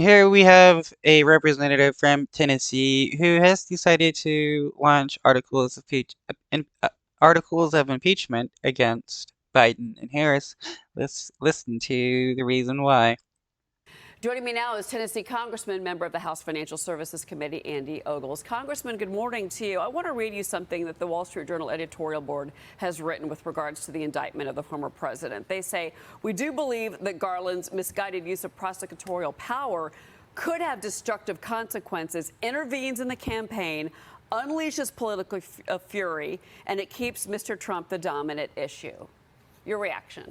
Here we have a representative from Tennessee who has decided to launch articles of impeachment against Biden and Harris. Let's listen to the reason why. Joining me now is Tennessee Congressman, member of the House Financial Services Committee, Andy Ogles. Congressman, good morning to you. I want to read you something that the Wall Street Journal editorial board has written with regards to the indictment of the former president. They say, "We do believe that Garland's misguided use of prosecutorial power could have destructive consequences, intervenes in the campaign, unleashes political fury, and it keeps Mr. Trump the dominant issue." Your reaction?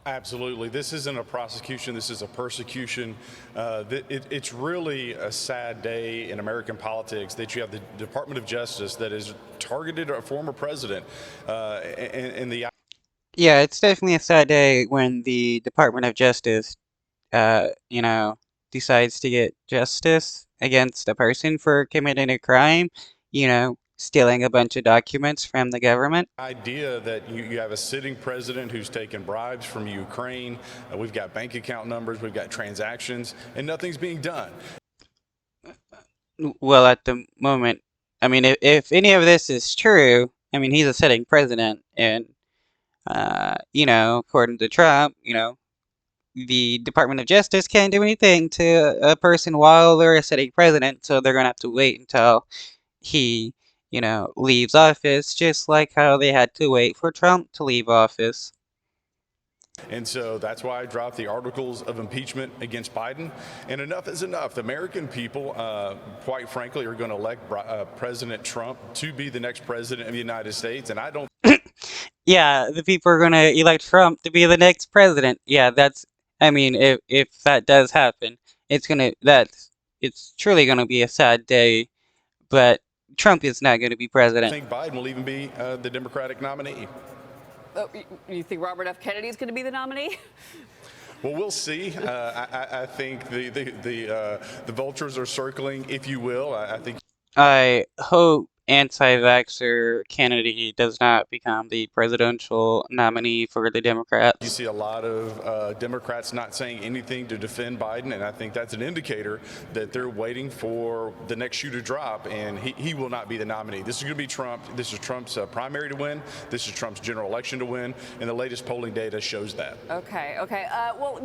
Absolutely. This isn't a prosecution. This is a persecution. It's really a sad day in American politics that you have the Department of Justice that has targeted a former president. Yeah, it's definitely a sad day when the Department of Justice, you know, decides to get justice against a person for committing a crime, stealing a bunch of documents from the government. Idea that you have a sitting president who's taken bribes from Ukraine. We've got bank account numbers, we've got transactions, and nothing's being done. Well, at the moment, I mean, if any of this is true, I mean, he's a sitting president, and, according to Trump, the Department of Justice can't do anything to a person while they're a sitting president, so they're gonna have to wait until he, leaves office, just like how they had to wait for Trump to leave office. And so that's why I dropped the articles of impeachment against Biden. And enough is enough. The American people, quite frankly, are going to elect President Trump to be the next president of the United States. And I don't. Yeah, the people are going to elect Trump to be the next president. Yeah, I mean, if that does happen, it's truly going to be a sad day, but Trump is not going to be president. I think Biden will even be the Democratic nominee. Oh, you think Robert F. Kennedy is going to be the nominee? Well, we'll see. I think the vultures are circling, if you will. I hope anti-vaxxer Kennedy does not become the presidential nominee for the Democrats. You see a lot of Democrats not saying anything to defend Biden, and I think that's an indicator that they're waiting for the next shoe to drop, and he will not be the nominee. This is going to be Trump. This is Trump's primary to win. This is Trump's general election to win, and the latest polling data shows that. Okay. Well,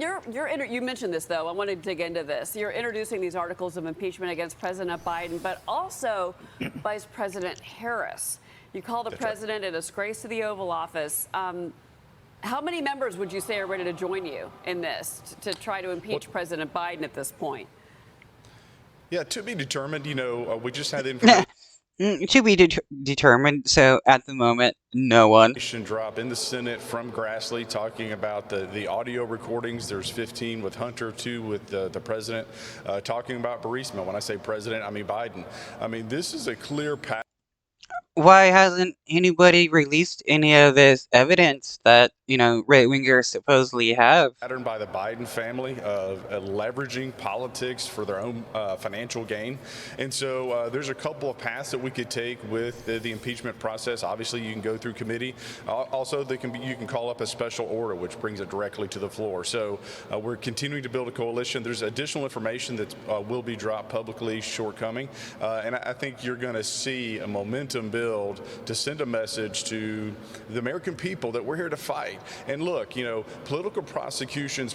you mentioned this, though. I want to dig into this. You're introducing these articles of impeachment against President Biden, but also Vice President Harris. You call the president a disgrace to the Oval Office. How many members would you say are ready to join you in this to try to impeach President Biden at this point? Yeah, to be determined. We just had the information. To be determined. So at the moment, no one. Drop in the Senate from Grassley talking about the audio recordings. There's 15 with Hunter, 2 with the president, talking about Burisma. When I say president, I mean Biden. I mean, this is a clear path. Why hasn't anybody released any of this evidence that, right-wingers supposedly have? Patterned by the Biden family of leveraging politics for their own financial gain. And so there's a couple of paths that we could take with the impeachment process. Obviously, you can go through committee. Also, you can call up a special order, which brings it directly to the floor. So we're continuing to build a coalition. There's additional information that will be dropped publicly shortcoming. And I think you're going to see a momentum build to send a message to the American people that we're here to fight. And look, political persecutions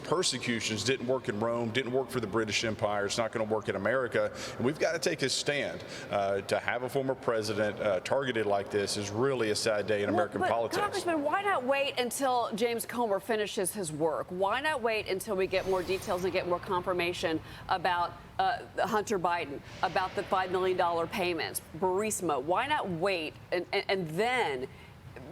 didn't work in Rome, didn't work for the British Empire. It's not going to work in America. And we've got to take a stand. To have a former president targeted like this is really a sad day in American politics. Congressman, why not wait until James Comer finishes his work? Why not wait until we get more details and get more confirmation about Hunter Biden, about the $5 million payments, Burisma? Why not wait and then,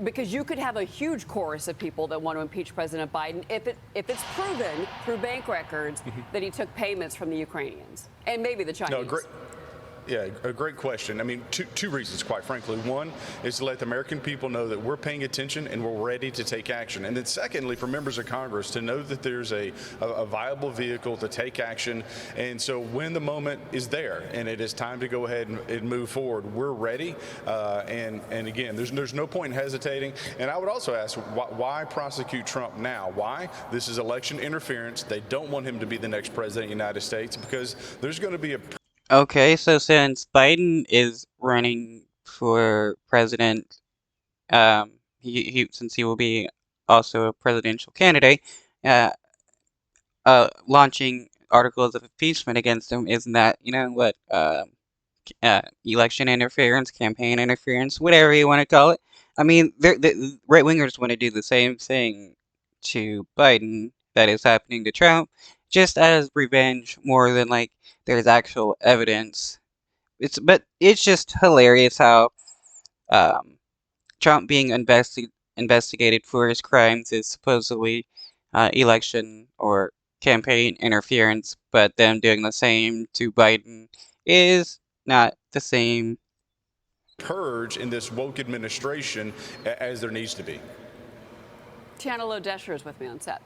because you could have a huge chorus of people that want to impeach President Biden if it's proven through bank records that he took payments from the Ukrainians and maybe the Chinese. No, great. Yeah, a great question. I mean, two reasons, quite frankly. One is to let the American people know that we're paying attention and we're ready to take action. And then secondly, for members of Congress to know that there's a viable vehicle to take action. And so when the moment is there and it is time to go ahead and move forward, we're ready. And again, there's no point in hesitating. And I would also ask, why prosecute Trump now? Why? This is election interference. They don't want him to be the next president of the United States because there's going to be a Okay, so since Biden is running for president, since he will be also a presidential candidate, uh, launching articles of impeachment against him isn't that, what, election interference, campaign interference, whatever you want to call it. I mean, the right wingers want to do the same thing to Biden that is happening to Trump, just as revenge more than like there's actual evidence. It's just hilarious how um, Trump being investigated for his crimes is supposedly election or campaign interference, but them doing the same to Biden is not the same. purge in this woke administration as there needs to be. Tiana Lodesher is with me on set.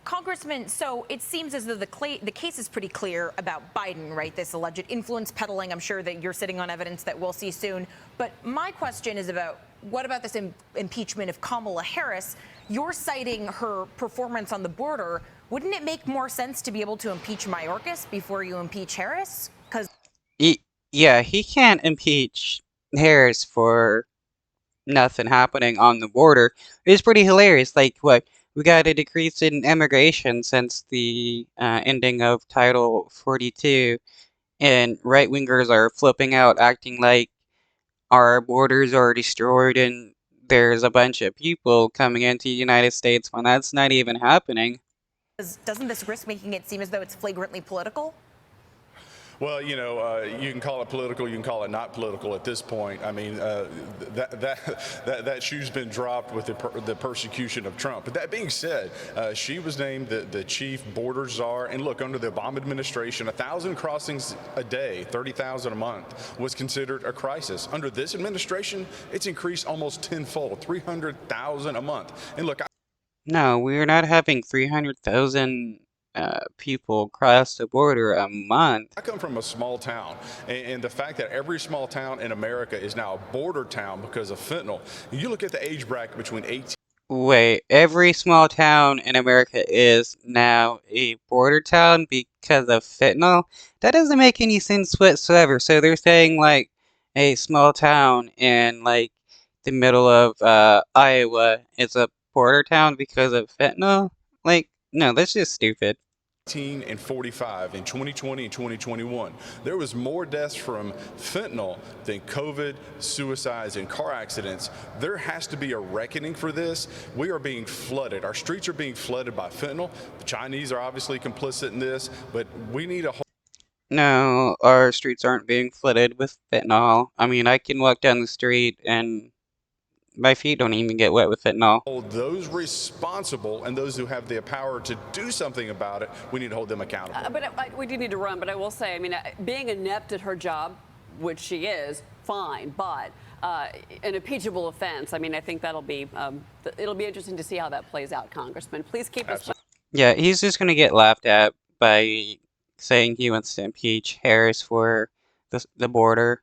Congressman, so it seems as though the case is pretty clear about Biden, right? This alleged influence peddling. I'm sure that you're sitting on evidence that we'll see soon. But my question is about what about this impeachment of Kamala Harris? You're citing her performance on the border. Wouldn't it make more sense to be able to impeach Mayorkas before you impeach Harris? Because Yeah, he can't impeach Harris for nothing happening on the border. It's pretty hilarious. Like, what? We got a decrease in immigration since the ending of Title 42, and right wingers are flipping out, acting like our borders are destroyed and there's a bunch of people coming into the United States when that's not even happening. doesn't this risk making it seem as though it's flagrantly political? Well, you can call it political, you can call it not political at this point. I mean, that shoe's been dropped with the persecution of Trump. But that being said, she was named the chief border czar. And look, under the Obama administration, 1,000 crossings a day, 30,000 a month, was considered a crisis. Under this administration, it's increased almost tenfold, 300,000 a month. And look, No, we're not having 300,000 people cross the border a month. I come from a small town, and the fact that every small town in America is now a border town because of fentanyl. You look at the age bracket between 18. Wait, every small town in America is now a border town because of fentanyl? That doesn't make any sense whatsoever. So they're saying like a small town in like the middle of Iowa is a border town because of fentanyl? Like, no, that's just stupid. 18 and 45 in 2020 and 2021. There was more deaths from fentanyl than COVID, suicides, and car accidents. There has to be a reckoning for this. We are being flooded. Our streets are being flooded by fentanyl. The Chinese are obviously complicit in this, but we need a whole. No, our streets aren't being flooded with fentanyl. I mean, I can walk down the street and my feet don't even get wet with fentanyl. Hold those responsible and those who have the power to do something about it, we need to hold them accountable. We do need to run, but I will say, I mean, being inept at her job, which she is, fine, but an impeachable offense, I mean, I think it'll be interesting to see how that plays out, Congressman. Please keep us. Yeah, he's just gonna get laughed at by saying he wants to impeach Harris for the border.